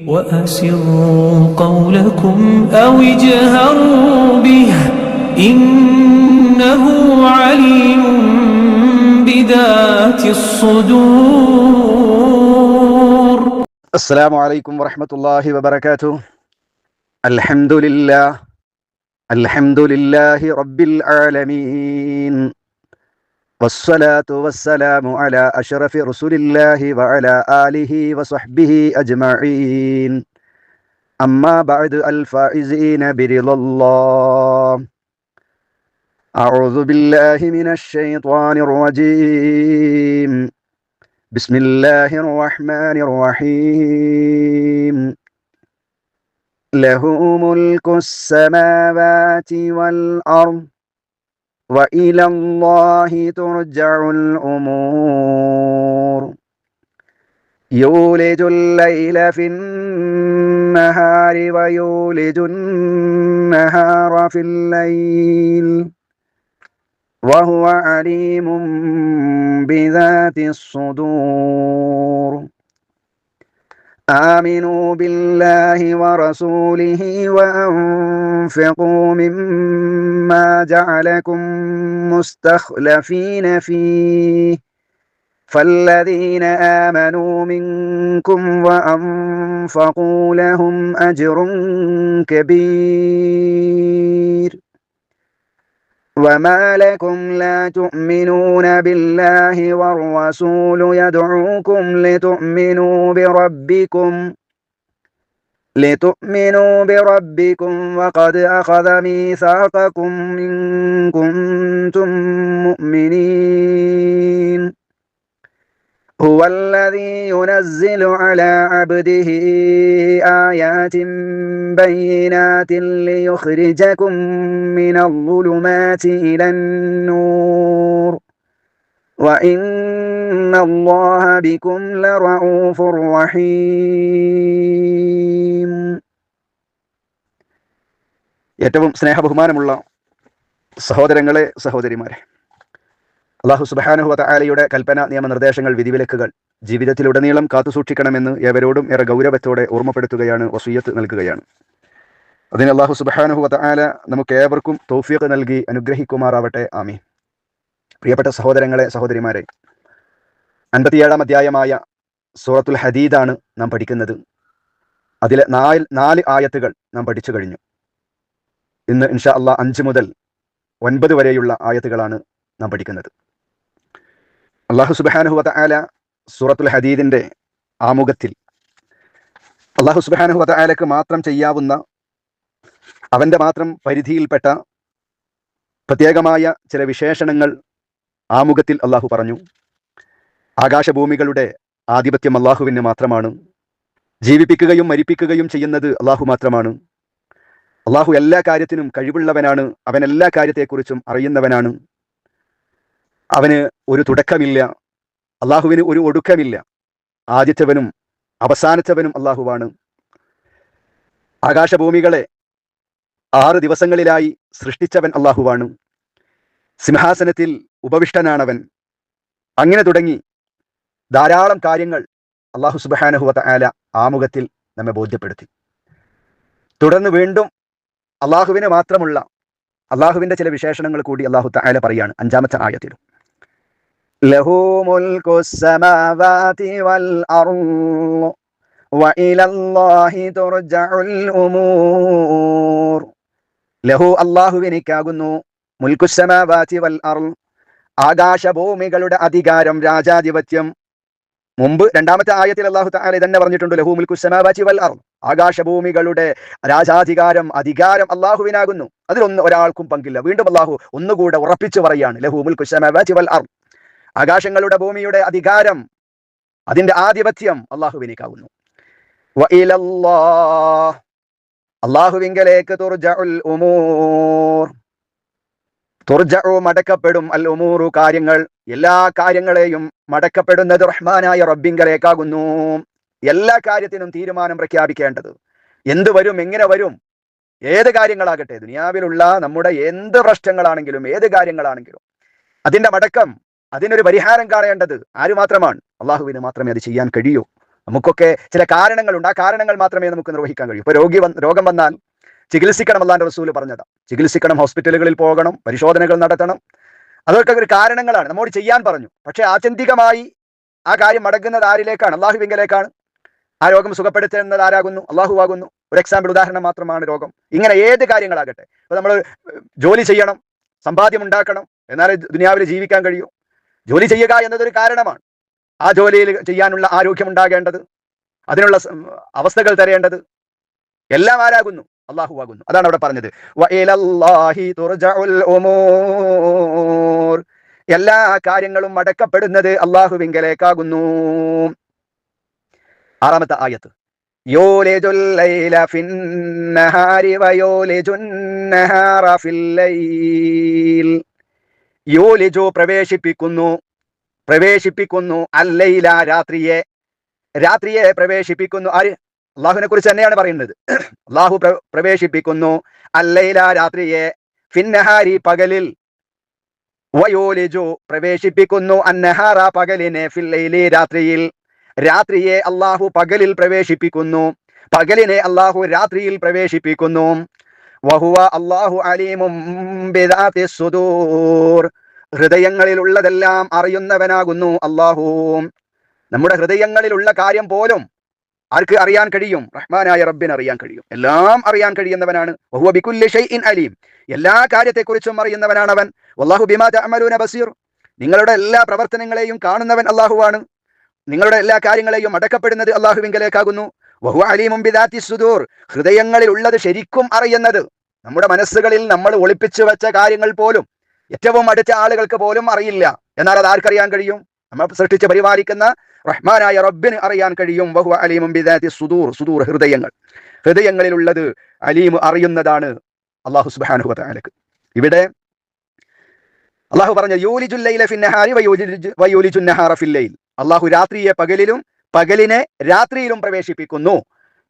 وأسروا قولكم أو اجهروا به إنه عليم بذات الصدور. السلام عليكم ورحمة الله وبركاته. الحمد لله رب العالمين، والصلاة والسلام على أشرف رسول الله وعلى آله وصحبه أجمعين. أما بعد، الفائزين برضا الله. أعوذ بالله من الشيطان الرجيم. بسم الله الرحمن الرحيم. له ملك السماوات والأرض وإلى الله ترجع الأمور. يولج الليل في النهار ويولج النهار في الليل وهو عليم بذات الصدور. آمنوا بالله ورسوله وأنفقوا مما جعلكم مستخلفين فيه، فالذين آمنوا منكم وأنفقوا لهم أجر كبير. وما لكم لا تؤمنون بالله والرسول يدعوكم لتؤمنوا بربكم وقد أخذ ميثاقكم إن كنتم مؤمنين. هو الذي ينزل على عبده آيات بينات ليخرجكم من الظلمات إلى النور وإن الله بكم لرؤوف رحيم. ഏറ്റവും സ്നേഹബഹുമാനമുള്ള സഹോദരങ്ങളെ, സഹോദരിമാരെ, അല്ലാഹു സുബ്ഹാനഹു വതആലയുടെ കൽപ്പന, നിയമനിർദ്ദേശങ്ങൾ, വിധിവിലക്കുകൾ ജീവിതത്തിലുടനീളം കാത്തുസൂക്ഷിക്കണമെന്ന് ഏവരോടും ഏറെ ഗൗരവത്തോടെ ഓർമ്മപ്പെടുത്തുകയാണ്, വസിയ്യത്ത് നൽകുകയാണ്. അതിന് അല്ലാഹു സുബ്ഹാനഹു വതആല നമുക്ക് ഏവർക്കും തൗഫീഖ് നൽകി അനുഗ്രഹിക്കുമാറാവട്ടെ. ആമീൻ. പ്രിയപ്പെട്ട സഹോദരങ്ങളെ, സഹോദരിമാരെ, 57-ാം അധ്യായമായ സൂറത്തുൽ ഹദീദാണ് നാം പഠിക്കുന്നത്. അതിലെ 4 ആയത്തുകൾ നാം പഠിച്ചു കഴിഞ്ഞു. ഇന്ന് ഇൻഷാ അല്ലാഹ് 5 മുതൽ 9 വരെയുള്ള ആയത്തുകളാണ് നാം പഠിക്കുന്നത്. അല്ലാഹു സുബ്ഹാനഹു വതആല സൂറത്തുൽ ഹദീദിന്റെ ആമുഖത്തിൽ അല്ലാഹു സുബ്ഹാനഹു വതആലക്ക് മാത്രം ചെയ്യാവുന്ന, അവന്റെ മാത്രം പരിധിയിൽപ്പെട്ട പ്രത്യേകമായ ചില വിശേഷണങ്ങൾ ആമുഖത്തിൽ അല്ലാഹു പറഞ്ഞു. ആകാശഭൂമികളുടെ ആധിപത്യം അല്ലാഹുവിന് മാത്രമാണ്. ജീവിപ്പിക്കുകയും മരിപ്പിക്കുകയും ചെയ്യുന്നത് അല്ലാഹു മാത്രമാണ്. അല്ലാഹു എല്ലാ കാര്യത്തിനും കഴിവുള്ളവനാണ്. അവൻ എല്ലാ കാര്യത്തെക്കുറിച്ചും അറിയുന്നവനാണ്. അവന് ഒരു തുടക്കമില്ല, അല്ലാഹുവിന് ഒരു ഒടുക്കമില്ല. ആദ്യത്തവനും അവസാനത്തവനും അല്ലാഹുവാണ്. ആകാശഭൂമികളെ 6 ദിവസങ്ങളിലായി സൃഷ്ടിച്ചവൻ അല്ലാഹുവാണ്. സിംഹാസനത്തിൽ ഉപവിഷ്ടനാണവൻ. അങ്ങനെ തുടങ്ങി ധാരാളം കാര്യങ്ങൾ അല്ലാഹു സുബ്ഹാനഹു വതആല ആമുഖത്തിൽ നമ്മെ ബോധ്യപ്പെടുത്തി. തുടർന്ന് വീണ്ടും അല്ലാഹുവിന് മാത്രമുള്ള അല്ലാഹുവിന്റെ ചില വിശേഷണങ്ങൾ കൂടി അല്ലാഹു തആല പറയാണ് 5-ാമത്തെ ആയത്തിലും. ലഹു മുൽകുസ് സമാവാതി വൽ അർള് വഇലല്ലാഹി തുർജഉൽ ഉമൂർ. ലഹു, അല്ലാഹുവിനിക്കാകുന്നു, മുൽകുസ് സമാവാതി വൽ അർള്, ആകാശഭൂമികളുടെ അധികാരം, രാജാധിപത്യം. മുമ്പ് 2-ാമത്തെ ആയത്തിൽ അല്ലാഹു തആല തന്നെ പറഞ്ഞിട്ടുണ്ട്, ലഹു മുൽകുസ് സമാവാതി വൽ അർള്, ആകാശഭൂമികളുടെ രാജാധികാരം, അധികാരം അല്ലാഹുവിനാകുന്നു. അതിലൊന്നും ഒരാൾക്കും പങ്കില്ല. വീണ്ടും അല്ലാഹു ഒന്നുകൂടെ ഉറപ്പിച്ചു പറയാണ്, ലഹു മുൽകുസ് സമാവാതി വൽ അർള്, ആകാശങ്ങളുടെ ഭൂമിയുടെ അധികാരം, അതിന്റെ ആധിപത്യം അല്ലാഹുവിനേക്കാകുന്നു. വഇലല്ലാഹ്, അല്ലാഹുവിങ്കലേക്ക് തുർജഉൽ ഉമൂർ, തുർജഉ മടക്കപ്പെടും, അൽ ഉമൂറു കാര്യങ്ങൾ, എല്ലാ കാര്യങ്ങളെയും മടക്കപ്പെടുന്നത് റഹ്മാനായ റബ്ബിങ്കലേക്കാകുന്നു. എല്ലാ കാര്യത്തിനും തീരുമാനം പ്രഖ്യാപിക്കേണ്ടത്, എന്ത് വരും, എങ്ങനെ വരും, ഏത് കാര്യങ്ങളാകട്ടെ, ദുനിയാവിലുള്ള നമ്മുടെ എന്ത് പ്രശ്നങ്ങളാണെങ്കിലും ഏത് കാര്യങ്ങളാണെങ്കിലും അതിന്റെ മടക്കം, അതിനൊരു പരിഹാരം കാണേണ്ടത് ആര് മാത്രമാണ്? അള്ളാഹുവിന് മാത്രമേ അത് ചെയ്യാൻ കഴിയൂ. നമുക്കൊക്കെ ചില കാരണങ്ങളുണ്ട്, ആ കാരണങ്ങൾ മാത്രമേ നമുക്ക് നിർവഹിക്കാൻ കഴിയൂ. ഇപ്പൊ രോഗം വന്നാൽ ചികിത്സിക്കണം, അല്ലാഹുവിന്റെ റസൂൽ പറഞ്ഞതാ. ചികിത്സിക്കണം, ഹോസ്പിറ്റലുകളിൽ പോകണം, പരിശോധനകൾ നടത്തണം. അതൊക്കെ ഒരു കാരണങ്ങളാണ്, നമ്മോട് ചെയ്യാൻ പറഞ്ഞു. പക്ഷെ ആത്യന്തികമായി ആ കാര്യം മടങ്ങുന്നത് ആരിലേക്കാണ്? അള്ളാഹുവിങ്കലേക്കാണ്. ആ രോഗം സുഖപ്പെടുത്തുന്നത് ആരാകുന്നു? അള്ളാഹു ആകുന്നു. ഒരു എക്സാമ്പിൾ, ഉദാഹരണം മാത്രമാണ് രോഗം. ഇങ്ങനെ ഏത് കാര്യങ്ങളാകട്ടെ, ഇപ്പൊ നമ്മൾ ജോലി ചെയ്യണം, സമ്പാദ്യം ഉണ്ടാക്കണം, എന്നാലേ ദുനിയാവിൽ ജീവിക്കാൻ കഴിയൂ. ജോലി ചെയ്യുക എന്നതൊരു കാരണമാണ്. ആ ജോലിയിൽ ചെയ്യാനുള്ള ആരോഗ്യം ഉണ്ടാകേണ്ടത്, അതിനുള്ള അവസ്ഥകൾ തരേണ്ടത് എല്ലാം ആരാകുന്നു? അള്ളാഹു ആകുന്നു. അതാണ് അവിടെ പറഞ്ഞത്, വഇലല്ലാഹി തുർജഉൽ ഉമൂർ. എല്ലാ കാര്യങ്ങളും മടക്കപ്പെടുന്നത് അള്ളാഹുവിങ്കലേക്കാകുന്നു. ആറാമത്തെ ആയത്ത്, യൂലിജുൽ ലൈല ഫിന്നഹാരി വയൂലിജുൻ നഹാറ ഫില്ലൈൽ. യൂലിജു പ്രവേശിപ്പിക്കുന്നു അല്ലൈല രാത്രിയെ പ്രവേശിപ്പിക്കുന്നു. ആര്? അള്ളാഹുവിനെ കുറിച്ച് തന്നെയാണ് പറയുന്നത്. അള്ളാഹു പ്രവേശിപ്പിക്കുന്നു അല്ലൈല രാത്രിയെ, ഫിന്നഹാരി പകലിൽ, വയൂലിജു പ്രവേശിപ്പിക്കുന്നു അന്നഹാറ പകലിനെ, ഫില്ലൈലി രാത്രിയെ അള്ളാഹു പകലിൽ പ്രവേശിപ്പിക്കുന്നു, പകലിനെ അള്ളാഹു രാത്രിയിൽ പ്രവേശിപ്പിക്കുന്നു. വഹുവ അല്ലാഹു അലീമും ബിദാത്തിസ് സുദൂർ. ഹൃദയങ്ങളിലുള്ളതെല്ലാം അറിയുന്നവനാകുന്നു അള്ളാഹു. നമ്മുടെ ഹൃദയങ്ങളിലുള്ള കാര്യം പോലും ആർക്ക് അറിയാൻ കഴിയും? റഹ്മാനായ റബ്ബിന് അറിയാൻ കഴിയും. എല്ലാം അറിയാൻ കഴിയുന്നവനാണ്. വഹുവ ബികുല്ലി ഷൈഇൻ അലീം. എല്ലാ കാര്യത്തെക്കുറിച്ചും അറിയുന്നവനാണ് അവൻ. വല്ലാഹു ബിമാ തഅമലൂന ബസീർ. നിങ്ങളുടെ എല്ലാ പ്രവർത്തനങ്ങളെയും കാണുന്നവൻ അള്ളാഹുവാണ്. നിങ്ങളുടെ എല്ലാ കാര്യങ്ങളെയും അടക്കപ്പെടുന്നത് അള്ളാഹുവിങ്കലേക്കാകുന്നു. വഹുവ അലീമും ബിദാത്തിസ് സുദൂർ. ഹൃദയങ്ങളിൽ ഉള്ളത് ശരിക്കും അറിയുന്നത്, നമ്മുടെ മനസ്സുകളിൽ നമ്മൾ ഒളിപ്പിച്ചു വെച്ച കാര്യങ്ങൾ പോലും ഏറ്റവും അടുത്ത ആളുകൾക്ക് പോലും അറിയില്ല. എന്നാൽ അത് ആർക്കറിയാൻ കഴിയും? നമ്മൾ സൃഷ്ടിച്ച് പരിപാലിക്കുന്ന റഹ്മാനായ റബ്ബിന് അറിയാൻ കഴിയും. വഹുവ അലീമും ബിദാത്തിസ് സുദൂർ. ഹൃദയങ്ങളിലുള്ളത് അലീം അറിയുന്നതാണ് അല്ലാഹു സുബ്ഹാനഹു വതആലക്ക്. ഇവിടെ അള്ളാഹു പറഞ്ഞ യൂലിജുൽ ലൈല ഫിന്നഹാരി വയൂലിജുൻ നഹാറ ഫില്ലൈൽ. അള്ളാഹു രാത്രിയെ പകലിലും പകലിനെ രാത്രിയിലും പ്രവേശിപ്പിക്കുന്നു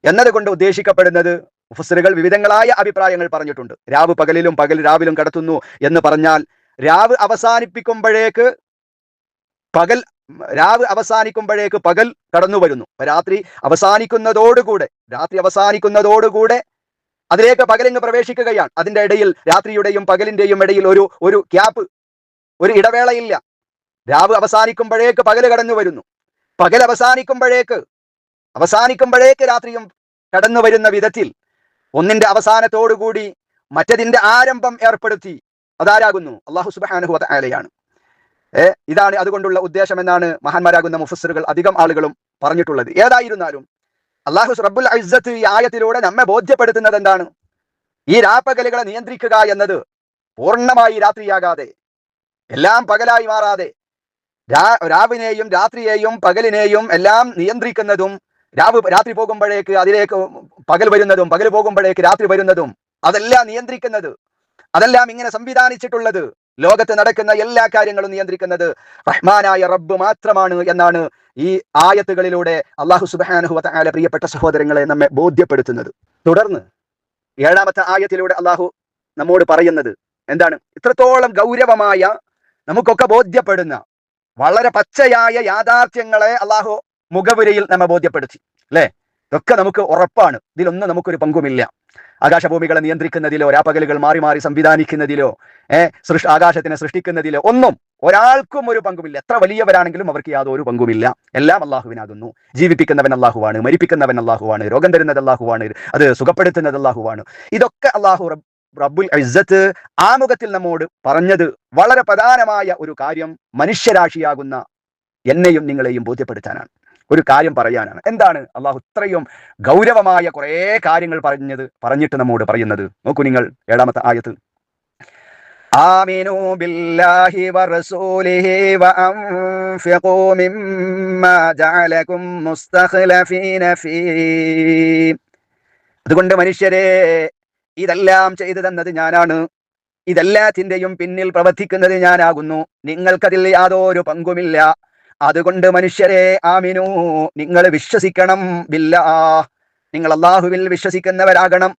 എന്നതുകൊണ്ട് ഉദ്ദേശിക്കപ്പെടുന്നത്, മുഫസ്സിറുകൾ വിവിധങ്ങളായ അഭിപ്രായങ്ങൾ പറഞ്ഞിട്ടുണ്ട്. രാവ് പകലിലും പകൽ രാവിലും കടത്തുന്നു എന്ന് പറഞ്ഞാൽ, രാവ് അവസാനിക്കുമ്പോഴേക്ക് പകൽ കടന്നു വരുന്നു. രാത്രി അവസാനിക്കുന്നതോടുകൂടെ അതിലേക്ക് പകലിങ്ങ് പ്രവേശിക്കുകയാണ്. അതിന്റെ ഇടയിൽ, രാത്രിയുടെയും പകലിന്റെയും ഇടയിൽ ഒരു ഗ്യാപ്പ്, ഒരു ഇടവേളയില്ല. രാവ് അവസാനിക്കുമ്പോഴേക്ക് പകൽ കടന്നു വരുന്നു, പകൽ അവസാനിക്കുമ്പോഴേക്ക് രാത്രിയും കടന്നു വരുന്ന വിധത്തിൽ ഒന്നിന്റെ അവസാനത്തോടുകൂടി മറ്റതിന്റെ ആരംഭം ഏർപ്പെടുത്തി. അതാരാകുന്നു? അല്ലാഹു സുബ്ഹാനഹു വതആലയാണ്. ഇതാണ് അതുകൊണ്ടുള്ള ഉദ്ദേശം എന്നാണ് മഹാന്മാരാകുന്ന മുഫസ്സിറുകൾ അധികം ആളുകളും പറഞ്ഞിട്ടുള്ളത്. ഏതായിരുന്നാലും അല്ലാഹു റബ്ബുൽ ഇസ്സത്ത് ഈ ആയത്തിലൂടെ നമ്മെ ബോധ്യപ്പെടുത്തുന്നത് എന്താണ്? ഈ രാപ്പകലുകളെ നിയന്ത്രിക്കുക എന്നത് പൂർണ്ണമായി രാത്രിയാകാതെ, എല്ലാം പകലായി മാറാതെ, രാവിനെയും രാത്രിയെയും പകലിനെയും എല്ലാം നിയന്ത്രിക്കുന്നതും, രാത്രി പോകുമ്പോഴേക്ക് അതിലേക്ക് പകൽ വരുന്നതും, പകൽ പോകുമ്പോഴേക്ക് രാത്രി വരുന്നതും, അതെല്ലാം നിയന്ത്രിക്കുന്നത്, അതെല്ലാം ഇങ്ങനെ സംവിധാനിച്ചിട്ടുള്ളത്, ലോകത്ത് നടക്കുന്ന എല്ലാ കാര്യങ്ങളും നിയന്ത്രിക്കുന്നത് റഹ്മാനായ റബ്ബ് മാത്രമാണ് എന്നാണ് ഈ ആയത്തുകളിലൂടെ അല്ലാഹു സുബ്ഹാനഹു വതആല പ്രിയപ്പെട്ട സഹോദരങ്ങളെ നമ്മെ ബോധ്യപ്പെടുത്തുന്നത്. തുടർന്ന് 7ാമത്തെ ആയത്തിലൂടെ അല്ലാഹു നമ്മോട് പറയുന്നത് എന്താണ്? ഇത്രത്തോളം ഗൗരവമായ, നമുക്കൊക്കെ ബോധ്യപ്പെടുന്ന വളരെ പച്ചയായ യാഥാർത്ഥ്യങ്ങളെ അല്ലാഹു മുഖവുരയിൽ നമ്മെ ബോധ്യപ്പെടുത്തി. അല്ലെ? ഇതൊക്കെ നമുക്ക് ഉറപ്പാണ്. ഇതിലൊന്നും നമുക്കൊരു പങ്കുമില്ല. ആകാശഭൂമികളെ നിയന്ത്രിക്കുന്നതിലോ, രാപ്പകലുകൾ മാറി മാറി സംവിധാനിക്കുന്നതിലോ, ആകാശത്തിനെ സൃഷ്ടിക്കുന്നതിലോ ഒന്നും ഒരാൾക്കും ഒരു പങ്കുമില്ല. എത്ര വലിയവരാണെങ്കിലും അവർക്ക് യാതൊരു പങ്കുമില്ല. എല്ലാം അള്ളാഹുവിനാകുന്നു. ജീവിപ്പിക്കുന്നവൻ അള്ളാഹുവാണ്, മരിപ്പിക്കുന്നവൻ അള്ളാഹുവാണ്, രോഗം തരുന്നത് അള്ളാഹുവാണ്, അത് സുഖപ്പെടുത്തുന്നത് അള്ളാഹുവാണ്. ഇതൊക്കെ അള്ളാഹു റബ്ബുൽ ഇസ്സത്ത് ആമുഖത്തിൽ നമ്മോട് പറഞ്ഞത് വളരെ പ്രധാനമായ ഒരു കാര്യം മനുഷ്യരാശിയാകുന്ന എന്നെയും നിങ്ങളെയും ബോധ്യപ്പെടുത്താനാണ്, ഒരു കാര്യം പറയാനാണ്. എന്താണ് അള്ളാഹു ഇത്രയും ഗൗരവമായ കുറെ കാര്യങ്ങൾ പറഞ്ഞിട്ട് നമ്മോട് പറയുന്നത്? നോക്കൂ നിങ്ങൾ 7ാമത്തെ ആയത്ത്, ആമിനൂ ബില്ലാഹി വറസൂലിഹി വഅൻഫിഖൂ മിമ്മാ ജഅലകും മുസ്തഖ്ലഫീന ഫീഹി. അതുകൊണ്ട് മനുഷ്യരെ, ഇതെല്ലാം ചെയ്തു തന്നത് ഞാനാണ്, ഇതെല്ലാത്തിന്റെയും പിന്നിൽ പ്രവർത്തിക്കുന്നത് ഞാനാകുന്നു, നിങ്ങൾക്കതിൽ യാതൊരു പങ്കുമില്ല. അതുകൊണ്ട് മനുഷ്യരെ, ആമിനു, നിങ്ങൾ വിശ്വസിക്കണം, ബില്ലാഹ്, നിങ്ങൾ അല്ലാഹുവിൽ വിശ്വസിക്കുന്നവരാകണം.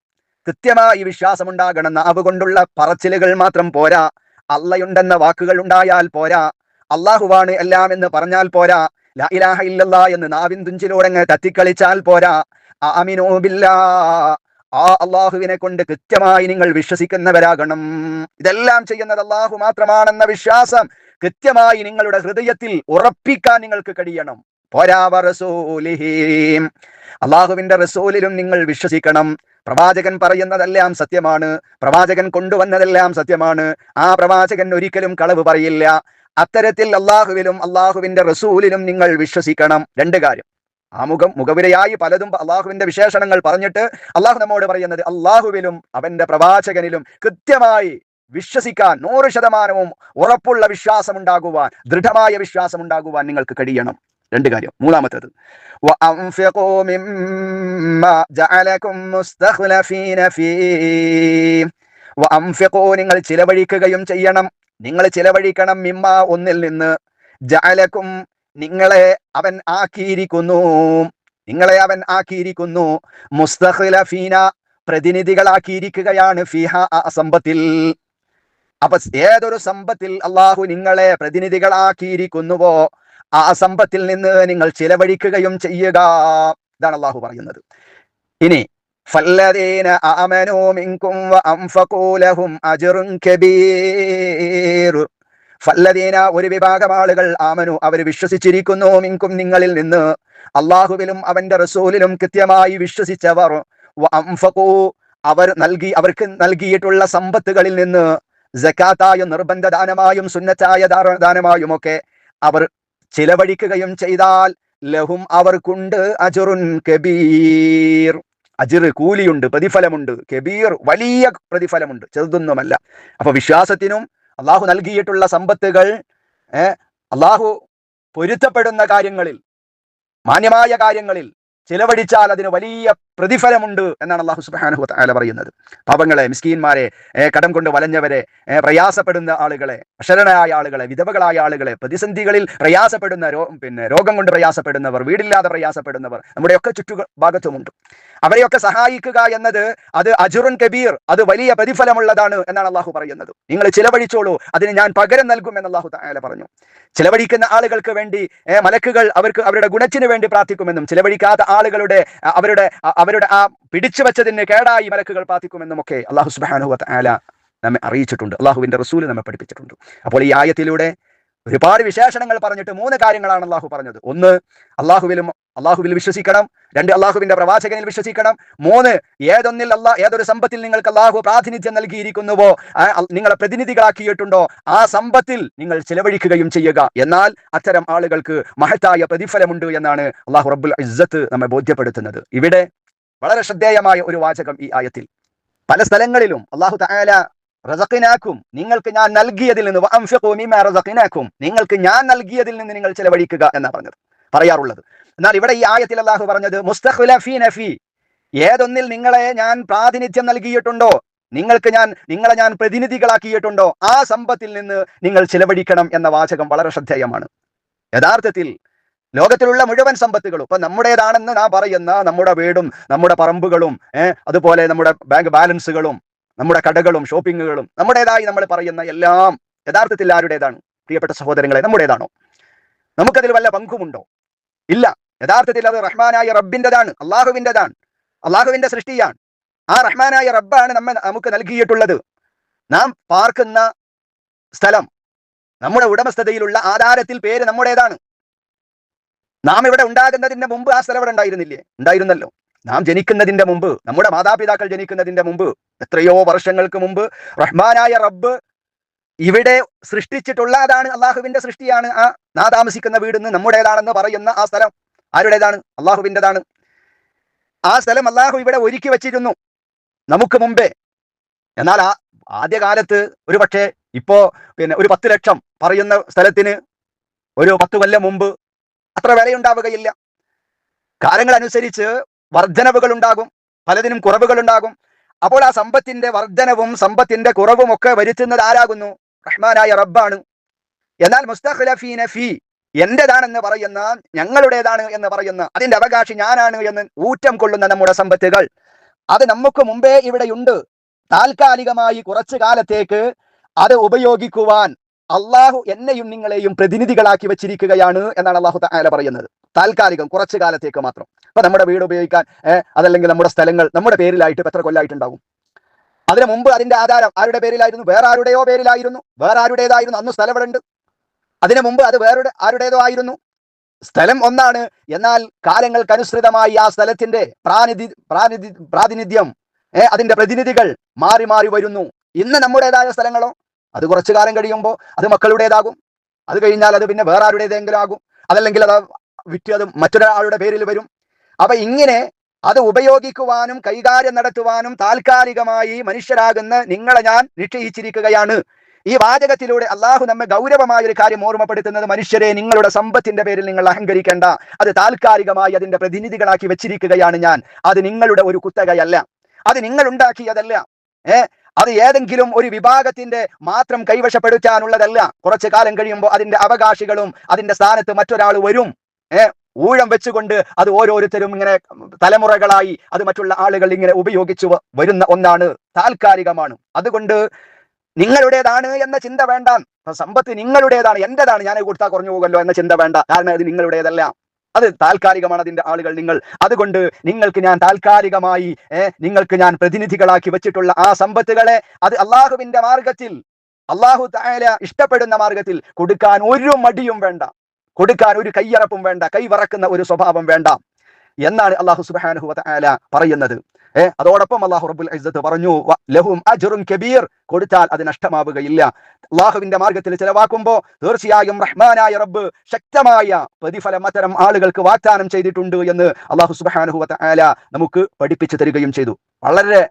കൃത്യമായി വിശ്വാസമുണ്ടാകണം. നാവ് കൊണ്ടുള്ള പറച്ചിലുകൾ മാത്രം പോരാ, അള്ളയുണ്ടെന്ന വാക്കുകൾ ഉണ്ടായാൽ പോരാ, അള്ളാഹുവാണ് എല്ലാം എന്ന് പറഞ്ഞാൽ പോരാ, ലാ ഇലാഹ ഇല്ലല്ലാ എന്ന് നാവിൻ തുഞ്ചിലൂടെ തത്തിക്കളിച്ചാൽ പോരാ. ആമിനൂ ബില്ലാ, ആ അള്ളാഹുവിനെ കൊണ്ട് കൃത്യമായി നിങ്ങൾ വിശ്വസിക്കുന്നവരാകണം. ഇതെല്ലാം ചെയ്യുന്നത് അള്ളാഹു മാത്രമാണെന്ന വിശ്വാസം കൃത്യമായി നിങ്ങളുടെ ഹൃദയത്തിൽ ഉറപ്പിക്കാൻ നിങ്ങൾക്ക് കഴിയണം. പോരാ വറസൂലിഹിം, അള്ളാഹുവിന്റെ റസൂലിലും നിങ്ങൾ വിശ്വസിക്കണം. പ്രവാചകൻ പറയുന്നതെല്ലാം സത്യമാണ്, പ്രവാചകൻ കൊണ്ടുവന്നതെല്ലാം സത്യമാണ്. ആ പ്രവാചകൻ ഒരിക്കലും കളവ് പറയില്ല. അത്തരത്തിൽ അള്ളാഹുവിലും അള്ളാഹുവിന്റെ റസൂലിലും നിങ്ങൾ വിശ്വസിക്കണം. രണ്ട് കാര്യം. മുഖവിരയായി പലതും അള്ളാഹുവിന്റെ വിശേഷണങ്ങൾ പറഞ്ഞിട്ട് അള്ളാഹു നമ്മോട് പറയുന്നത് അള്ളാഹുവിലും അവന്റെ പ്രവാചകനിലും കൃത്യമായി വിശ്വസിക്കാൻ 100% ഉറപ്പുള്ള വിശ്വാസം ഉണ്ടാകുവാൻ, ദൃഢമായ വിശ്വാസം ഉണ്ടാകുവാൻ നിങ്ങൾക്ക് കഴിയണം. രണ്ട് കാര്യം. മൂന്നാമത്തേത് നിങ്ങൾ ചിലവഴിക്കുകയും ചെയ്യണം. നിങ്ങൾ ചിലവഴിക്കണം. മിമ്മ, ഒന്നിൽ നിന്ന്, ജഅലക്കും, നിങ്ങളെ അവൻ ആക്കിയിരിക്കുന്നു, നിങ്ങളെ അവൻ ആക്കിയിരിക്കുന്നു, മുസ്തഖ്ലഫീന, പ്രതിനിധികളാക്കിയിരിക്കുകയാണ്, ഫീഹ, ആ സമ്പത്തിൽ. അപ്പൊ ഏതൊരു സമ്പത്തിൽ അള്ളാഹു നിങ്ങളെ പ്രതിനിധികളാക്കിയിരിക്കുന്നുവോ ആ സമ്പത്തിൽ നിന്ന് നിങ്ങൾ ചിലവഴിക്കുകയും ചെയ്യുക. ഇതാണ് അള്ളാഹു പറയുന്നത്. ഇനി ഫല്ലദീന ആമനൂ മിൻകും വഅൻഫഖൂ ലഹും അജ്റുൻ കബീർ. ഫല്ലദീന, ഒരു വിഭാഗം ആളുകൾ, ആമനു, അവർ വിശ്വസിച്ചിരിക്കുന്നു, മിൻകും, നിങ്ങളിൽ നിന്ന്, അള്ളാഹുവിലും അവന്റെ റസൂലിലും കൃത്യമായി വിശ്വസിച്ചവർ, വഅൻഫഖൂ, അവർക്ക് നൽകിയിട്ടുള്ള സമ്പത്തുകളിൽ നിന്ന് സകാത്തായും നിർബന്ധ ദാനമായും സുന്നത്തായ ദാനമായും ഒക്കെ അവർ ചിലവഴിക്കുകയും ചെയ്താൽ, ലഹും, അവർക്കുണ്ട്, അജ്റുൻ കബീർ, അജ്ർ, കൂലിയുണ്ട്, പ്രതിഫലമുണ്ട്, കബീർ, വലിയ പ്രതിഫലമുണ്ട്, ചെറുതൊന്നുമല്ല. അപ്പൊ വിശ്വാസത്തിനും അള്ളാഹു നൽകിയിട്ടുള്ള സമ്പത്തുകൾ അള്ളാഹു പൊരുത്തപ്പെടുന്ന കാര്യങ്ങളിൽ, മാന്യമായ കാര്യങ്ങളിൽ ചിലവഴിച്ചാൽ അതിന് വലിയ പ്രതിഫലമുണ്ട് എന്നാണ് അള്ളാഹു സുബ്ഹാനഹു വ തആല പറയുന്നത്. പാപങ്ങളെ, മിസ്കീന്മാരെ, കടം കൊണ്ട് വലഞ്ഞവരെ, പ്രയാസപ്പെടുന്ന ആളുകളെ, അശരണരായ ആളുകളെ, വിധവകളായ ആളുകളെ, പ്രതിസന്ധികളിൽ പ്രയാസപ്പെടുന്ന രോഗം കൊണ്ട് പ്രയാസപ്പെടുന്നവർ, വീടില്ലാതെ പ്രയാസപ്പെടുന്നവർ നമ്മുടെയൊക്കെ ചുറ്റുഭാഗത്തുമുണ്ട്. അവരെയൊക്കെ സഹായിക്കുക എന്നത് അത് അജ്റുൻ കബീർ, അത് വലിയ പ്രതിഫലമുള്ളതാണ് എന്നാണ് അള്ളാഹു പറയുന്നത്. നിങ്ങൾ ചിലവഴിച്ചോളൂ, അതിന് ഞാൻ പകരം നൽകും എന്ന് അള്ളാഹു തആല പറഞ്ഞു. ചിലവഴിക്കുന്ന ആളുകൾക്ക് വേണ്ടി മലക്കുകൾ അവരുടെ ഗുണത്തിന് വേണ്ടി പ്രാർത്ഥിക്കുമെന്നും, ചിലവഴിക്കാത്ത ആളുകളുടെ അവരുടെ ആ പിടിച്ചു വെച്ചതിന് കേടായി മലക്കുകൾ പ്രാർത്ഥിക്കുമെന്നും ഒക്കെ അള്ളാഹു സുബ്ഹാനഹു വ തആല നമ്മെ അറിയിച്ചിട്ടുണ്ട്, അള്ളാഹുവിന്റെ റസൂൽ നമ്മെ പഠിപ്പിച്ചിട്ടുണ്ട്. അപ്പോൾ ഈ ആയത്തിലൂടെ ഒരുപാട് വിശേഷണങ്ങൾ പറഞ്ഞിട്ട് 3 കാര്യങ്ങളാണ് അള്ളാഹു പറഞ്ഞത്. ഒന്ന്, അള്ളാഹുവിൽ വിശ്വസിക്കണം. 2, അള്ളാഹുവിന്റെ പ്രവാചകനിൽ വിശ്വസിക്കണം. 3, ഏതൊരു സമ്പത്തിൽ നിങ്ങൾക്ക് അള്ളാഹു പ്രാതിനിധ്യം നൽകിയിരിക്കുന്നുവോ, നിങ്ങളെ പ്രതിനിധികളാക്കിയിട്ടുണ്ടോ, ആ സമ്പത്തിൽ നിങ്ങൾ ചിലവഴിക്കുകയും ചെയ്യുക. എന്നാൽ അത്തരം ആളുകൾക്ക് മഹത്തായ പ്രതിഫലമുണ്ട് എന്നാണ് അള്ളാഹു റബ്ബുൽ ഇസ്സത്ത് നമ്മെ ബോധ്യപ്പെടുത്തുന്നത്. ഇവിടെ വളരെ ശ്രദ്ധേയമായ ഒരു വാചകം ഈ ആയത്തിൽ. പല സ്ഥലങ്ങളിലും അള്ളാഹു തആല റസഖ്നാക്കും, നിങ്ങൾക്ക് ഞാൻ നൽകിയതിൽ നിന്ന്, വഅൻഫിഖൂ മിമ്മാ റസഖ്നാക്കും, നിങ്ങൾക്ക് ഞാൻ നൽകിയതിൽ നിന്ന് നിങ്ങൾ ചിലവഴിക്കുക എന്നാണ് പറയാറുള്ളത്. എന്നാൽ ഇവിടെ ഈ ആയത്തിൽ അള്ളാഹു പറഞ്ഞത് മുസ്തഖ്ലഫീന ഫീ, ഏതൊന്നിൽ നിങ്ങളെ ഞാൻ പ്രാതിനിധ്യം നൽകിയിട്ടുണ്ടോ, നിങ്ങളെ ഞാൻ പ്രതിനിധികളാക്കിയിട്ടുണ്ടോ, ആ സമ്പത്തിൽ നിന്ന് നിങ്ങൾ ചിലവഴിക്കണം എന്ന വാചകം വളരെ ശ്രദ്ധേയമാണ്. യഥാർത്ഥത്തിൽ ലോകത്തിലുള്ള മുഴുവൻ സമ്പത്തുകളും ഇപ്പൊ നമ്മുടേതാണെന്ന് നാം പറയുന്ന നമ്മുടെ വീടും നമ്മുടെ പറമ്പുകളും അതുപോലെ നമ്മുടെ ബാങ്ക് ബാലൻസുകളും നമ്മുടെ കടകളും ഷോപ്പിങ്ങുകളും നമ്മുടേതായി നമ്മൾ പറയുന്ന എല്ലാം യഥാർത്ഥത്തിൽ ആരുടേതാണ്? പ്രിയപ്പെട്ട സഹോദരങ്ങളെ, നമ്മുടേതാണോ? നമുക്കതിൽ വല്ല പങ്കുമുണ്ടോ? ഇല്ല. യഥാർത്ഥത്തിൽ അത് റഹ്മാനായ റബ്ബിൻ്റെതാണ്, അള്ളാഹുവിൻ്റെതാണ്, അള്ളാഹുവിന്റെ സൃഷ്ടിയാണ്. ആ റഹ്മാനായ റബ്ബാണ് നമുക്ക് നൽകിയിട്ടുള്ളത്. നാം പാർക്കുന്ന സ്ഥലം, നമ്മുടെ ഉടമസ്ഥതയിലുള്ള ആധാരത്തിൽ പേര് നമ്മുടേതാണ്. നാം ഇവിടെ ഉണ്ടാകുന്നതിന്റെ മുമ്പ് ആ സ്ഥലം ഇവിടെ ഉണ്ടായിരുന്നല്ലോ. നാം ജനിക്കുന്നതിന്റെ മുമ്പ്, നമ്മുടെ മാതാപിതാക്കൾ ജനിക്കുന്നതിന്റെ മുമ്പ്, എത്രയോ വർഷങ്ങൾക്ക് മുമ്പ് റഹ്മാനായ റബ്ബ് ഇവിടെ സൃഷ്ടിച്ചിട്ടുള്ള അതാണ്, അള്ളാഹുവിന്റെ സൃഷ്ടിയാണ്. നാം താമസിക്കുന്ന വീടിന്ന് നമ്മുടേതാണെന്ന് പറയുന്ന ആ സ്ഥലം ആരുടേതാണ്? അള്ളാഹുവിൻ്റെതാണ്. ആ സ്ഥലം അള്ളാഹു ഇവിടെ ഒരുക്കി വെച്ചിരുന്നു നമുക്ക് മുമ്പേ. എന്നാൽ ആദ്യകാലത്ത് ഒരു പക്ഷേ ഇപ്പോ ഒരു 10 ലക്ഷം പറയുന്ന സ്ഥലത്തിന് ഒരു 10 കൊല്ലം മുമ്പ് അത്ര വിലയുണ്ടാവുകയില്ല. കാലങ്ങൾ അനുസരിച്ച് വർധനവുകൾ ഉണ്ടാകും, പലതിനും കുറവുകൾ ഉണ്ടാകും. അപ്പോൾ ആ സമ്പത്തിന്റെ വർധനവും സമ്പത്തിന്റെ കുറവും ഒക്കെ വരുത്തുന്നത് ആരാകുന്നു? റഹ്മാനായ റബ്ബാണ്. എന്നാൽ മുസ്തഖ്ലഫീന ഫീ, എന്റേതാണെന്ന് പറയുന്ന, ഞങ്ങളുടേതാണ് എന്ന് പറയുന്ന, അതിന്റെ അവകാശി ഞാനാണ് എന്ന് ഊറ്റം കൊള്ളുന്ന നമ്മുടെ സമ്പത്തുകൾ, അത് നമുക്ക് മുമ്പേ ഇവിടെയുണ്ട്. താൽക്കാലികമായി കുറച്ചു കാലത്തേക്ക് അത് ഉപയോഗിക്കുവാൻ അള്ളാഹു എന്നെയും നിങ്ങളെയും പ്രതിനിധികളാക്കി വെച്ചിരിക്കുകയാണ് എന്നാണ് അള്ളാഹു തആല പറയുന്നത്. താൽക്കാലികം, കുറച്ചു കാലത്തേക്ക് മാത്രം. ഇപ്പൊ നമ്മുടെ വീട് ഉപയോഗിക്കാൻ അതല്ലെങ്കിൽ നമ്മുടെ സ്ഥലങ്ങൾ നമ്മുടെ പേരിലായിട്ട് എത്ര കൊല്ലമായിട്ടുണ്ടാവും? അതിനു മുമ്പ് അതിന്റെ ആധാരം ആരുടെ പേരിലായിരുന്നു? വേറെ ആരുടെയോ പേരിലായിരുന്നു, വേറെ ആരുടേതായിരുന്നു. അന്ന് സ്ഥലം ഇവിടെ ഉണ്ട്. അതിനു മുമ്പ് അത് വേറെ ആരുടേതോ ആയിരുന്നു. സ്ഥലം ഒന്നാണ്, എന്നാൽ കാലങ്ങൾക്കനുസൃതമായി ആ സ്ഥലത്തിന്റെ പ്രാതിനിധ്യം, അതിന്റെ പ്രതിനിധികൾ മാറി മാറി വരുന്നു. ഇന്ന് നമ്മുടേതായ സ്ഥലങ്ങളോ അത് കുറച്ചു കാലം കഴിയുമ്പോൾ അത് മക്കളുടേതാകും. അത് കഴിഞ്ഞാൽ അത് പിന്നെ വേറെ ആരുടേതെങ്കിലും ആകും. അതല്ലെങ്കിൽ അത് വിറ്റ് അത് മറ്റൊരാളുടെ പേരിൽ വരും. അപ്പൊ ഇങ്ങനെ അത് ഉപയോഗിക്കുവാനും കൈകാര്യം നടത്തുവാനും താൽക്കാലികമായി മനുഷ്യരാകുന്ന നിങ്ങളെ ഞാൻ നിശ്ചയിച്ചിരിക്കുകയാണ്. ഈ വാചകത്തിലൂടെ അള്ളാഹു നമ്മെ ഗൗരവമായ ഒരു കാര്യം ഓർമ്മപ്പെടുത്തുന്നത്, മനുഷ്യരെ, നിങ്ങളുടെ സമ്പത്തിന്റെ പേരിൽ നിങ്ങൾ അഹങ്കരിക്കേണ്ട. അത് താൽക്കാലികമായി അതിന്റെ പ്രതിനിധികളാക്കി വെച്ചിരിക്കുകയാണ് ഞാൻ. അത് നിങ്ങളുടെ ഒരു കുത്തകയല്ല, അത് നിങ്ങൾ ഉണ്ടാക്കിയതല്ല. അത് ഏതെങ്കിലും ഒരു വിഭാഗത്തിന്റെ മാത്രം കൈവശപ്പെടുത്താനുള്ളതല്ല. കുറച്ചു കാലം കഴിയുമ്പോൾ അതിന്റെ അവകാശികളും അതിന്റെ സ്ഥാനത്ത് മറ്റൊരാൾ വരും. ഊഴം വെച്ചുകൊണ്ട് അത് ഓരോരുത്തരും ഇങ്ങനെ തലമുറകളായി അത് മറ്റുള്ള ആളുകൾ ഇങ്ങനെ ഉപയോഗിച്ചു വരുന്ന ഒന്നാണ്, താൽക്കാലികമാണ്. അതുകൊണ്ട് നിങ്ങളുടേതാണ് എന്ന ചിന്ത വേണ്ട. സമ്പത്ത് നിങ്ങളുടേതാണ്, എന്റേതാണ്, ഞാൻ കൊടുത്താൽ കുറഞ്ഞു പോകുമല്ലോ എന്ന ചിന്ത വേണ്ട. കാരണം അത് നിങ്ങളുടേതല്ല, അത് താൽക്കാലികമാണ്. അതിന്റെ ആളുകൾ നിങ്ങൾ. അതുകൊണ്ട് നിങ്ങൾക്ക് ഞാൻ താൽക്കാലികമായി നിങ്ങൾക്ക് ഞാൻ പ്രതിനിധികളാക്കി വെച്ചിട്ടുള്ള ആ സമ്പത്തുകളെ അത് അള്ളാഹുവിന്റെ മാർഗത്തിൽ, അള്ളാഹു തആല ഇഷ്ടപ്പെടുന്ന മാർഗത്തിൽ കൊടുക്കാൻ ഒരു മടിയും വേണ്ട, കൊടുക്കാൻ ഒരു കയ്യറപ്പും വേണ്ട, കൈവറക്കുന്ന ഒരു സ്വഭാവം വേണ്ട എന്നാണ് അള്ളാഹു സുബ്ഹാനഹു വ തആല പറയുന്നത്. അതോടൊപ്പം അള്ളാഹു റബ്ബുൽ ഇസ്സത്ത് പറഞ്ഞു, ലഹും അജ്റുൻ കബീർ, കൊടുത്താൽ അത് നഷ്ടമാവുകയില്ല. അള്ളാഹുവിന്റെ മാർഗത്തിൽ ചിലവാക്കുമ്പോൾ തീർച്ചയായും റഹ്മാനായ റബ്ബ് ശക്തമായ പ്രതിഫലം അത്തരം ആളുകൾക്ക് വാഗ്ദാനം ചെയ്തിട്ടുണ്ട് എന്ന് അള്ളാഹു സുബ്ഹാനഹു വ തആല നമുക്ക് പഠിപ്പിച്ചു തരികയും ചെയ്തു. വളരെ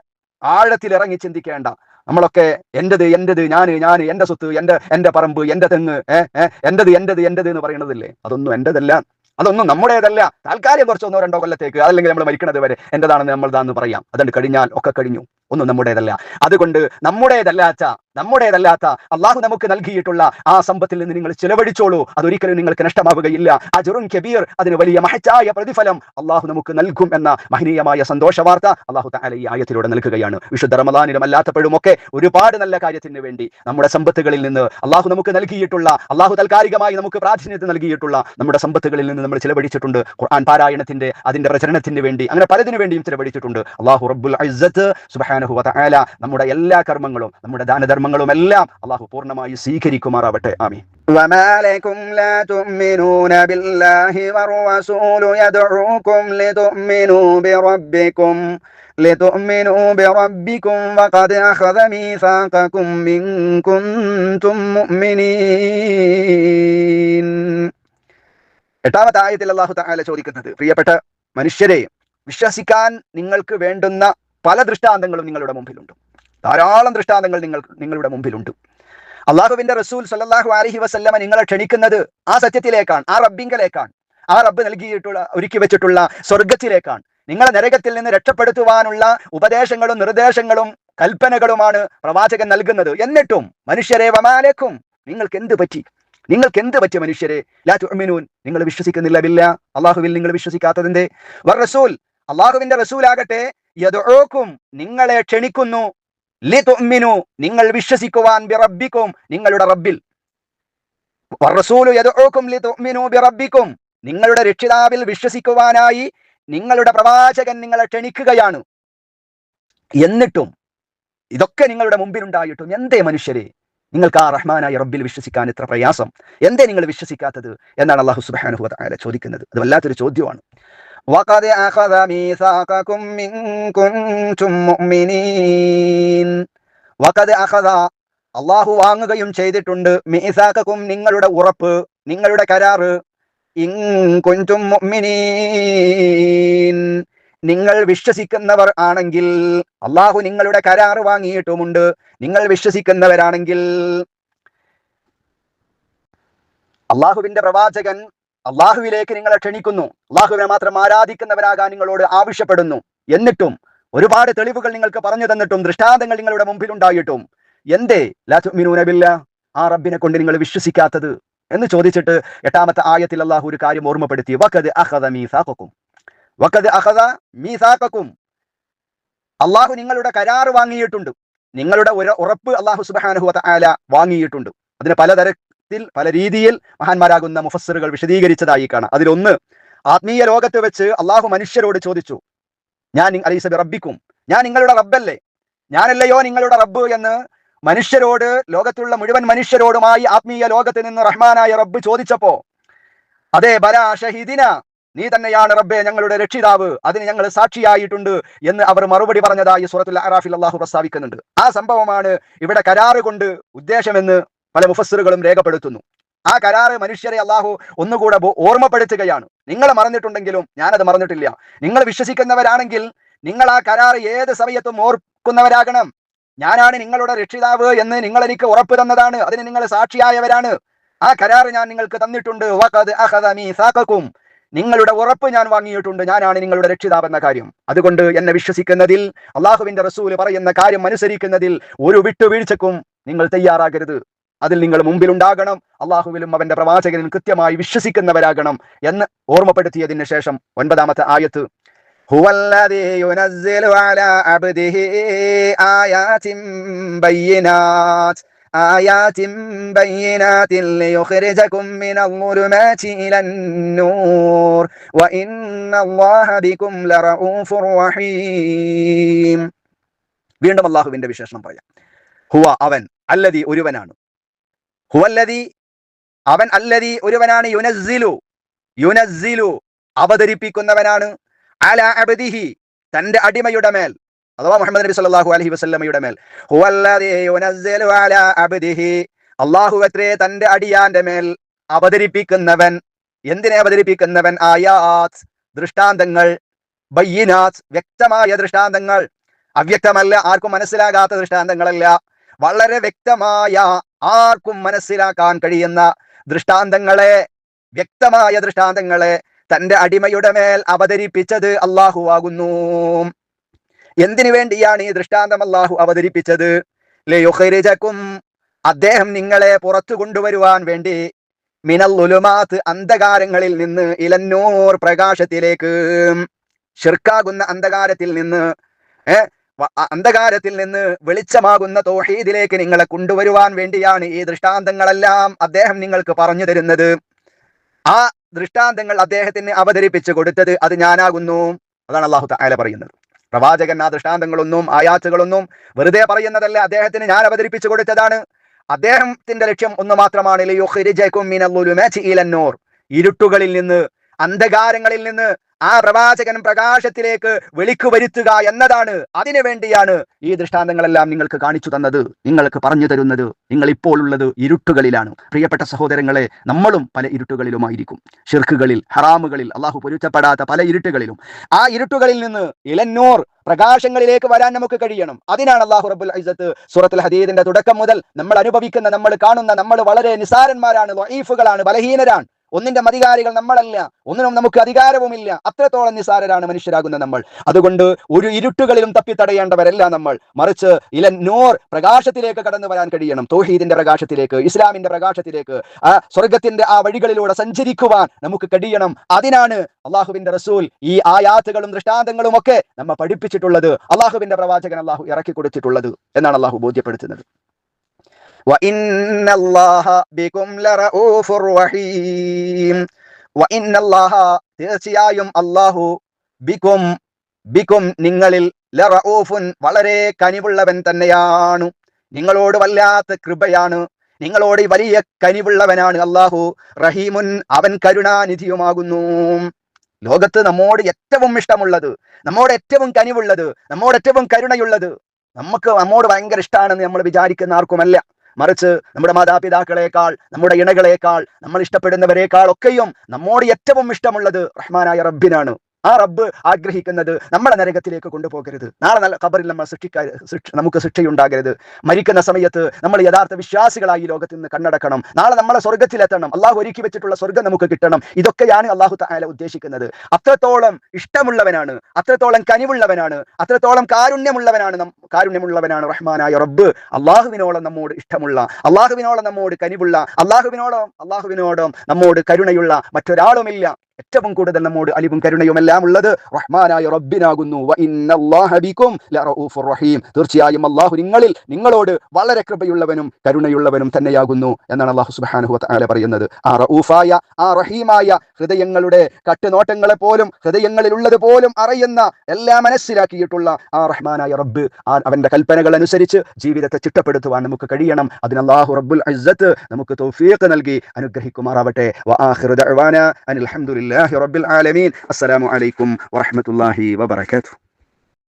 ആഴത്തിൽ ഇറങ്ങി ചിന്തിക്കേണ്ട. നമ്മളൊക്കെ എന്റേത് എന്റേത്, ഞാൻ എന്റെ സ്വത്ത്, എന്റെ പറമ്പ്, എന്റെ തെങ്ങ്, എന്റേത് എന്ന് പറയണതില്ലേ? അതൊന്നും എന്റേതല്ല, അതൊന്നും നമ്മുടേതല്ല. താൽക്കാലികം കുറച്ച് 1-2 കൊല്ലത്തേക്ക്, അല്ലെങ്കിൽ നമ്മൾ മരിക്കുന്നത് വരെ എന്റേതാണെന്ന് നമ്മളതാന്ന് പറയാം. അതുകൊണ്ട് കഴിഞ്ഞാൽ ഒക്കെ കഴിഞ്ഞു, ഒന്നും നമ്മുടേതല്ല. അതുകൊണ്ട് നമ്മുടേതല്ലാത്ത അള്ളാഹു നമുക്ക് നൽകിയിട്ടുള്ള ആ സമ്പത്തിൽ നിന്ന് നിങ്ങൾ ചിലവഴിച്ചോളൂ. അതൊരിക്കലും നിങ്ങൾക്ക് നഷ്ടമാവുകയില്ല. അജ്റുൻ കബീർ, അതിന് വലിയ മഹത്തായ പ്രതിഫലം അള്ളാഹു നമുക്ക് നൽകും എന്ന മഹനീയമായ സന്തോഷ വാർത്ത അള്ളാഹു തആല ഈ ആയത്തിലൂടെ നൽകുകയാണ്. വിശുദ്ധ റമദാനിലും അല്ലാത്തപ്പോഴുമൊക്കെ ഒരുപാട് നല്ല കാര്യത്തിന് വേണ്ടി നമ്മുടെ സമ്പത്തുകളിൽ നിന്ന് അള്ളാഹു നമുക്ക് നൽകിയിട്ടുള്ള, അള്ളാഹു താൽക്കാലികമായി നമുക്ക് പ്രാധാന്യത നൽകിയിട്ടുള്ള നമ്മുടെ സമ്പത്തുകളിൽ നിന്ന് നമ്മൾ ചിലവഴിച്ചിട്ടുണ്ട്. ഖുർആൻ പാരായണത്തിന്റെ, അതിന്റെ പ്രചരണത്തിന് വേണ്ടി, അങ്ങനെ പലതിനു വേണ്ടിയും ചിലവഴിച്ചിട്ടുണ്ട്. അള്ളാഹു റബ്ബുൽ ഇസ്സത്ത് സുബ്ഹാനഹു വ തആല നമ്മുടെ എല്ലാ കർമ്മങ്ങളും, നമ്മുടെ ദാനധർമ്മങ്ങളും എല്ലാം അള്ളാഹു പൂർണ്ണമായി സ്വീകരിക്കുമാറാവട്ടെ. ആമീൻ. وما لكم لا تؤمنون بالله والرسول يدعوكم لتؤمنوا بربكم وقد أخذ ميثاقكم إن كنتم مؤمنين. 8-ാമത്തെ ആയത്തിൽ അല്ലാഹു തആല ചോദിക്കുന്നത്, പ്രിയപ്പെട്ട മനുഷ്യരെ, വിശ്വസിക്കാൻ നിങ്ങൾക്ക് വേണ്ടുന്ന പല ദൃഷ്ടാന്തങ്ങളും നിങ്ങളുടെ മുമ്പിലുണ്ട്. ധാരാളം ദൃഷ്ടാന്തങ്ങൾ നിങ്ങളുടെ മുമ്പിലുണ്ട്. അള്ളാഹുവിന്റെ റസൂൽ സല്ലല്ലാഹു അലൈഹി വസല്ലമ നിങ്ങളെ ക്ഷണിക്കുന്നത് ആ സത്യത്തിലേക്കാണ്, ആ റബ്ബിങ്കലേക്കാണ്, ആ റബ്ബ് നൽകിയിട്ടുള്ള, ഒരുക്കി വെച്ചിട്ടുള്ള സ്വർഗത്തിലേക്കാണ്. നിങ്ങളെ നരകത്തിൽ നിന്ന് രക്ഷപ്പെടുത്തുവാനുള്ള ഉപദേശങ്ങളും നിർദ്ദേശങ്ങളും കൽപ്പനകളുമാണ് പ്രവാചകൻ നൽകുന്നത്. എന്നിട്ടും മനുഷ്യരെ, വമാലക്കും, നിങ്ങൾക്ക് എന്ത് പറ്റി മനുഷ്യരെ? ലാ തുഅ്മിനൂൻ, നിങ്ങൾ വിശ്വസിക്കുന്നില്ല ബില്ലാ, അള്ളാഹുവിൽ നിങ്ങൾ വിശ്വസിക്കാത്തതിന്റെ. വറസൂൽ, അള്ളാഹുവിന്റെ റസൂലാകട്ടെ, യദ്ഊക്കും, നിങ്ങളെ ക്ഷണിക്കുന്നു, ലിതുഅ്മിനു, നിങ്ങൾ വിശ്വസിക്കുവാൻ, ബിറബ്ബിക്കും, നിങ്ങളുടെ റബ്ബിൽ. വറസൂലു യദ്ഊക്കും ലിതുഅ്മിനു ബിറബ്ബിക്കും, നിങ്ങളുടെ രക്ഷിതാവിൽ വിശ്വസിക്കുവാനായി നിങ്ങളുടെ പ്രവാചകൻ നിങ്ങളെ ക്ഷണിക്കുകയാണ്. എന്നിട്ടും, ഇതൊക്കെ നിങ്ങളുടെ മുമ്പിലുണ്ടായിട്ടും എന്തേ മനുഷ്യരെ നിങ്ങൾക്ക് ആ റഹ്മാനായ റബ്ബിൽ വിശ്വസിക്കാൻ ഇത്ര പ്രയാസം? എന്തേ നിങ്ങൾ വിശ്വസിക്കാത്തത് എന്നാണ് അല്ലാഹു സുബ്ഹാനഹു വ തആല ചോദിക്കുന്നത്. അത് വല്ലാത്തൊരു ചോദ്യമാണ്. വഖദ് അഖദ മീസാഖകും ഇൻ കുൻതും മുഅ്മിനീൻ. വഖദ് അഖദ, അല്ലാഹു വാങ്ങുകയും ചെയ്തിട്ടുണ്ട്, മീസാഖകും, നിങ്ങളുടെ ഉറപ്പ്, നിങ്ങളുടെ കരാറ്, ഇൻ കുൻതും മുഅ്മിനീൻ, നിങ്ങൾ വിശ്വസിക്കുന്നവർ ആണെങ്കിൽ. അള്ളാഹു നിങ്ങളുടെ കരാറ് വാങ്ങിയിട്ടുമുണ്ട്, നിങ്ങൾ വിശ്വസിക്കുന്നവരാണെങ്കിൽ. അള്ളാഹുവിന്റെ പ്രവാചകൻ അള്ളാഹുവിലേക്ക് നിങ്ങളെ ക്ഷണിക്കുന്നു, അള്ളാഹുവിനെ മാത്രം ആരാധിക്കുന്നവരാകാൻ നിങ്ങളോട് ആവശ്യപ്പെടുന്നു. എന്നിട്ടും ഒരുപാട് തെളിവുകൾ നിങ്ങൾക്ക് പറഞ്ഞു തന്നിട്ടും, ദൃഷ്ടാന്തങ്ങൾ നിങ്ങളുടെ മുമ്പിലുണ്ടായിട്ടും എന്തേ ലാ തുഅ്മിനൂന ബില്ലാഹ്, ആ റബ്ബിനെ കൊണ്ട് നിങ്ങൾ വിശ്വസിക്കാത്തത് എന്ന് ചോദിച്ചിട്ട് 8-ാമത്തെ ആയത്തിൽ അള്ളാഹു ഒരു കാര്യം ഓർമ്മപ്പെടുത്തി. വഖദ് അഖദ മീസാഖകും, അള്ളാഹു നിങ്ങളുടെ കരാറ് വാങ്ങിയിട്ടുണ്ട്, നിങ്ങളുടെ ഒരു ഉറപ്പ് അള്ളാഹു സുബ്ഹാനഹു വ തആല വാങ്ങിയിട്ടുണ്ട്. അതിന് പലതരത്തിൽ പല രീതിയിൽ മഹാന്മാരാകുന്ന മുഫസ്സിറുകൾ വിശദീകരിച്ചതായി കാണാം. അതിലൊന്ന്, ആത്മീയ ലോകത്ത് വെച്ച് അള്ളാഹു മനുഷ്യരോട് ചോദിച്ചു, ഞാൻ അലൈസ ബി റബ്ബിക്കും, ഞാൻ നിങ്ങളുടെ റബ്ബല്ലേ, ഞാനല്ലയോ നിങ്ങളുടെ റബ്ബ് എന്ന് മനുഷ്യരോട്, ലോകത്തുള്ള മുഴുവൻ മനുഷ്യരോടുമായി ആത്മീയ ലോകത്ത് നിന്ന് റഹ്മാനായ റബ്ബ് ചോദിച്ചപ്പോ, അതെ ബലാ ഷഹീദിന, നീ തന്നെയാണ് റബ്ബെ ഞങ്ങളുടെ രക്ഷിതാവ്, അതിന് ഞങ്ങൾ സാക്ഷിയായിട്ടുണ്ട് എന്ന് അവർ മറുപടി പറഞ്ഞതായി സൂറത്തുൽ അറാഫിൽ അള്ളാഹു പ്രസ്താവിക്കുന്നുണ്ട്. ആ സംഭവമാണ് ഇവിടെ കരാറ് കൊണ്ട് ഉദ്ദേശമെന്ന് പല മുഫസ്സിറുകളും രേഖപ്പെടുത്തുന്നു. ആ കരാറ് മനുഷ്യരെ അള്ളാഹു ഒന്നുകൂടെ ഓർമ്മപ്പെടുത്തുകയാണ്. നിങ്ങൾ മറന്നിട്ടുണ്ടെങ്കിലും ഞാനത് മറന്നിട്ടില്ല. നിങ്ങൾ വിശ്വസിക്കുന്നവരാണെങ്കിൽ നിങ്ങൾ ആ കരാറ് ഏത് സമയത്തും ഓർക്കുന്നവരാകണം. ഞാനാണ് നിങ്ങളുടെ രക്ഷിതാവ് എന്ന് നിങ്ങൾ എനിക്ക് ഉറപ്പ് തന്നതാണ്, അതിന് നിങ്ങൾ സാക്ഷിയായവരാണ്. ആ കരാറ് ഞാൻ നിങ്ങൾക്ക് തന്നിട്ടുണ്ട്. വഖദ് അഖദ മീസാഖകും, നിങ്ങളുടെ ഉറപ്പ് ഞാൻ വാങ്ങിയിട്ടുണ്ട്, ഞാനാണ് നിങ്ങളുടെ രക്ഷിതാവ് എന്ന കാര്യം. അതുകൊണ്ട് എന്നെ വിശ്വസിക്കുന്നതിൽ, അള്ളാഹുവിന്റെ റസൂല് പറയുന്ന കാര്യം അനുസരിക്കുന്നതിൽ ഒരു വിട്ടുവീഴ്ചക്കും നിങ്ങൾ തയ്യാറാകരുത്. അതിൽ നിങ്ങൾ മുമ്പിലുണ്ടാകണം. അള്ളാഹുവിലും അവന്റെ പ്രവാചകനും കൃത്യമായി വിശ്വസിക്കുന്നവരാകണം എന്ന് ഓർമ്മപ്പെടുത്തിയതിന് ശേഷം 9-ാമത്തെ ആയത്ത്, ഹുവല്ലദീ യുനസ്സിലു അലാ അബ്ദിഹി ആയാതിൻ ബയ്യിനാത് ലിയുഖ്രിജകും മിനൽ-ളുലുമാതി ഇലൻ-നൂർ വഇന്നല്ലാഹ ബികും ലറഊഫുർ റഹീം. വീണ്ടും അള്ളാഹുവിന്റെ വിശേഷണം പറയാം. ഹുവ അവൻ, അല്ലദീ ഒരുവനാണ്, ഹുവല്ലദീ അവൻ, അല്ലദീ ഒരുവനാണ്, യുനസ്സിലു അവതരിപ്പിക്കുന്നവനാണ്, അലാ അബ്ദിഹി തന്റെ അടിമയുടെ മേൽ, അഥവാ മുഹമ്മദ് നബി സല്ലല്ലാഹു അലൈഹി വസല്ലമയുടെ മേൽ. ഹുവല്ലദീ യുനസ്സിലു അലാ അബ്ദിഹി, അല്ലാഹു അത്രേ തന്റെ അടിയാന്റെ മേൽ അവതരിപ്പിക്കുന്നവൻ. എന്തിനെ അവതരിപ്പിക്കുന്നവൻ? ആയാത്ത്, ദൃഷ്ടാന്തങ്ങൾ, ബയ്യിനാത്ത്, വ്യക്തമായ ദൃഷ്ടാന്തങ്ങൾ, അവ്യക്തമല്ല, ആർക്കും മനസ്സിലാകാത്ത ദൃഷ്ടാന്തങ്ങളല്ല, വളരെ വ്യക്തമായ, ആർക്കും മനസ്സിലാക്കാൻ കഴിയുന്ന ദൃഷ്ടാന്തങ്ങളെ, വ്യക്തമായ ദൃഷ്ടാന്തങ്ങളെ തന്റെ അടിമയുടെ മേൽ അവതരിപ്പിച്ചത് അള്ളാഹു ആകുന്നു. എന്തിനു വേണ്ടിയാണ് ഈ ദൃഷ്ടാന്തം അള്ളാഹു അവതരിപ്പിച്ചത്? ലിയുഖ്രിജകും, അദ്ദേഹം നിങ്ങളെ പുറത്തു കൊണ്ടുവരുവാൻ വേണ്ടി, മിനൽ-ളുലുമാത് അന്ധകാരങ്ങളിൽ നിന്ന്, ഇലൻ-നൂർ പ്രകാശത്തിലേക്ക്, ശിർക്കാകുന്ന അന്ധകാരത്തിൽ നിന്ന്, അന്ധകാരത്തിൽ നിന്ന് വെളിച്ചമാകുന്ന തൗഹീദിലേക്ക് നിങ്ങളെ കൊണ്ടുവരുവാൻ വേണ്ടിയാണ് ഈ ദൃഷ്ടാന്തങ്ങളെല്ലാം അദ്ദേഹം നിങ്ങൾക്ക് പറഞ്ഞു തരുന്നത്. ആ ദൃഷ്ടാന്തങ്ങൾ അദ്ദേഹത്തിന് അവതരിപ്പിച്ചു കൊടുത്തത് അത് ഞാനാകുന്നു. അതാണ് അല്ലാഹു തആല പറയുന്നത്. പ്രവാചകൻ ആ ദൃഷ്ടാന്തങ്ങളൊന്നും ആയാത്തുകളൊന്നും വെറുതെ പറയുന്നതല്ല, അദ്ദേഹത്തിന് ഞാൻ അവതരിപ്പിച്ചു കൊടുത്തതാണ്. അദ്ദേഹത്തിന്റെ ലക്ഷ്യം ഒന്ന് മാത്രമാണ്, ലിയുഖ്രിജകും മിനൽ-ളുലുമാതി ഇലൻ-നൂർ, ഇരുട്ടുകളിൽ നിന്ന്, അന്ധകാരങ്ങളിൽ നിന്ന് ആ പ്രവാചകൻ പ്രകാശത്തിലേക്ക് വിളിക്കു വരുത്തുക എന്നതാണ്. അതിനു വേണ്ടിയാണ് ഈ ദൃഷ്ടാന്തങ്ങളെല്ലാം നിങ്ങൾക്ക് കാണിച്ചു തന്നത്, നിങ്ങൾക്ക് പറഞ്ഞു തരുന്നത്. നിങ്ങൾ ഇപ്പോൾ ഉള്ളത് ഇരുട്ടുകളിലാണ്. പ്രിയപ്പെട്ട സഹോദരങ്ങളെ, നമ്മളും പല ഇരുട്ടുകളിലുമായിരിക്കും. ഷിർക്കുകളിൽ, ഹറാമുകളിൽ, അള്ളാഹു പൊരുത്തപ്പെടാത്ത പല ഇരുട്ടുകളിലും. ആ ഇരുട്ടുകളിൽ നിന്ന് ഇലൻ-നൂർ പ്രകാശങ്ങളിലേക്ക് വരാൻ നമുക്ക് കഴിയണം. അതിനാണ് അല്ലാഹു റബ്ബുൽ ഇസ്സത്ത് സൂറത്തുൽ ഹദീദിന്റെ തുടക്കം മുതൽ നമ്മൾ അനുഭവിക്കുന്ന, നമ്മൾ കാണുന്ന, നമ്മൾ വളരെ നിസാരന്മാരാണ്, ളഈഫുകളാണ്, ബലഹീനരാണ്. ഒന്നിന്റെ അധികാരികൾ നമ്മളല്ല, ഒന്നിനും നമുക്ക് അധികാരവുമില്ല, അത്രത്തോളം നിസാരരാണ് മനുഷ്യരാകുന്ന നമ്മൾ. അതുകൊണ്ട് ഒരു ഇരുട്ടുകളിലും തപ്പിത്തടയേണ്ടവരല്ല നമ്മൾ, മറിച്ച് ഇലൻ-നൂർ പ്രകാശത്തിലേക്ക് കടന്നു വരാൻ കഴിയണം. തൗഹീദിന്റെ പ്രകാശത്തിലേക്ക്, ഇസ്ലാമിന്റെ പ്രകാശത്തിലേക്ക്, ആ സ്വർഗത്തിന്റെ ആ വഴികളിലൂടെ സഞ്ചരിക്കുവാൻ നമുക്ക് കഴിയണം. അതിനാണ് അള്ളാഹുവിന്റെ റസൂൽ ഈ ആയാത്തുകളും ദൃഷ്ടാന്തങ്ങളും ഒക്കെ നമ്മെ പഠിപ്പിച്ചിട്ടുള്ളത്, അള്ളാഹുവിന്റെ പ്രവാചകൻ അള്ളാഹു ഇറക്കി കൊടുത്തിട്ടുള്ളത് എന്നാണ് അള്ളാഹു ബോധ്യപ്പെടുത്തുന്നത്. വഇന്നല്ലാഹ ബികും ലറഊഫുർ റഹീം. വഇന്നല്ലാഹ തീർച്ചയായും അല്ലാഹു ബികും നിങ്ങളിൽ ലറഊഫുൻ വളരെ കനിവുള്ളവൻ തന്നെയാണ്. നിങ്ങളോട് വല്ലാത്ത കൃപയാണ്, നിങ്ങളോട് വലിയ കനിവുള്ളവനാണ് അല്ലാഹു. റഹീമുൻ അവൻ കരുണാനിധിയുമാകുന്നു. ലോകത്ത് നമ്മോട് ഏറ്റവും ഇഷ്ടമുള്ളത്, നമ്മോട് ഏറ്റവും കനിവുള്ളത്, നമ്മോട് ഏറ്റവും കരുണയുള്ളത്, നമ്മോട് ഭയങ്കര ഇഷ്ടമാണെന്ന് നമ്മൾ വിചാരിക്കുന്ന ആർക്കുമല്ല. മറിച്ച് നമ്മുടെ മാതാപിതാക്കളെക്കാൾ, നമ്മുടെ ഇണകളെക്കാൾ, നമ്മൾ ഇഷ്ടപ്പെടുന്നവരെക്കാൾ ഒക്കെയും നമ്മോട് ഏറ്റവും ഇഷ്ടമുള്ളത് റഹ്മാനായ റബ്ബിനാണ്. ആ റബ്ബ് ആഗ്രഹിക്കുന്നത് നമ്മളെ നരകത്തിലേക്ക് കൊണ്ടുപോകരുത്. നാളെ നല്ല ഖബറിൽ നമ്മൾ നമുക്ക് ശിക്ഷയുണ്ടാകരുത്. മരിക്കുന്ന സമയത്ത് നമ്മൾ യഥാർത്ഥ വിശ്വാസികളായി ലോകത്ത് നിന്ന് കണ്ണടക്കണം. നാളെ നമ്മളെ സ്വർഗത്തിലെത്തണം. അള്ളാഹു ഒരുക്കി വെച്ചിട്ടുള്ള സ്വർഗം നമുക്ക് കിട്ടണം. ഇതൊക്കെയാണ് അള്ളാഹു തആല ഉദ്ദേശിക്കുന്നത്. അത്രത്തോളം ഇഷ്ടമുള്ളവനാണ്, അത്രത്തോളം കനിവുള്ളവനാണ്, അത്രത്തോളം കാരുണ്യമുള്ളവനാണ് റഹ്മാനായ റബ്ബ്. അള്ളാഹുവിനോളം നമ്മോട് ഇഷ്ടമുള്ള, അള്ളാഹുവിനോളം നമ്മോട് കനിവുള്ള, അള്ളാഹുവിനോളം നമ്മോട് കരുണയുള്ള മറ്റൊരാളുമില്ല. ഏറ്റവും കൂടുതൽ നമ്മോട് അലിവും കരുണയുമെല്ലാം ഉള്ളത് റഹ്മാനായ റബ്ബിനാകുന്നു. വ ഇന്നല്ലാഹ ബികും ലറഊഫുർ റഹീം. തീർച്ചയായും അല്ലാഹു നിങ്ങളോട് വളരെ കൃപയുള്ളവനും കരുണയുള്ളവനും തന്നെയാകുന്നു എന്നാണ് അല്ലാഹു സുബ്ഹാനഹു വ തആല പറയുന്നത്. ആ റഊഫായ, ആ റഹീമായ, ഹൃദയങ്ങളുടെ കട്ടുനോട്ടങ്ങളെ പോലും ഹൃദയങ്ങളിൽ ഉള്ളത് പോലും അറിയുന്ന, എല്ലാം മനസ്സിലാക്കിയിട്ടുള്ള ആ റഹ്മാനായ റബ്ബ്, അവന്റെ കൽപ്പനകൾ അനുസരിച്ച് ജീവിതത്തെ ചിട്ടപ്പെടുത്തുവാൻ നമുക്ക് കഴിയണം. അതിന് അല്ലാഹു റബ്ബുൽ ഇസ്സത്ത് നമുക്ക് തൗഫീഖ് നൽകി അനുഗ്രഹിക്കുമാറാവട്ടെ. വ ആഖിറു ദഅവാന അനിൽ ഹംദുലില്ലാഹി റബ്ബിൽ ആലമീൻ. അസ്സലാമു അലൈക്കും വറഹ്മത്തുള്ളാഹി വബറകാതുഹു.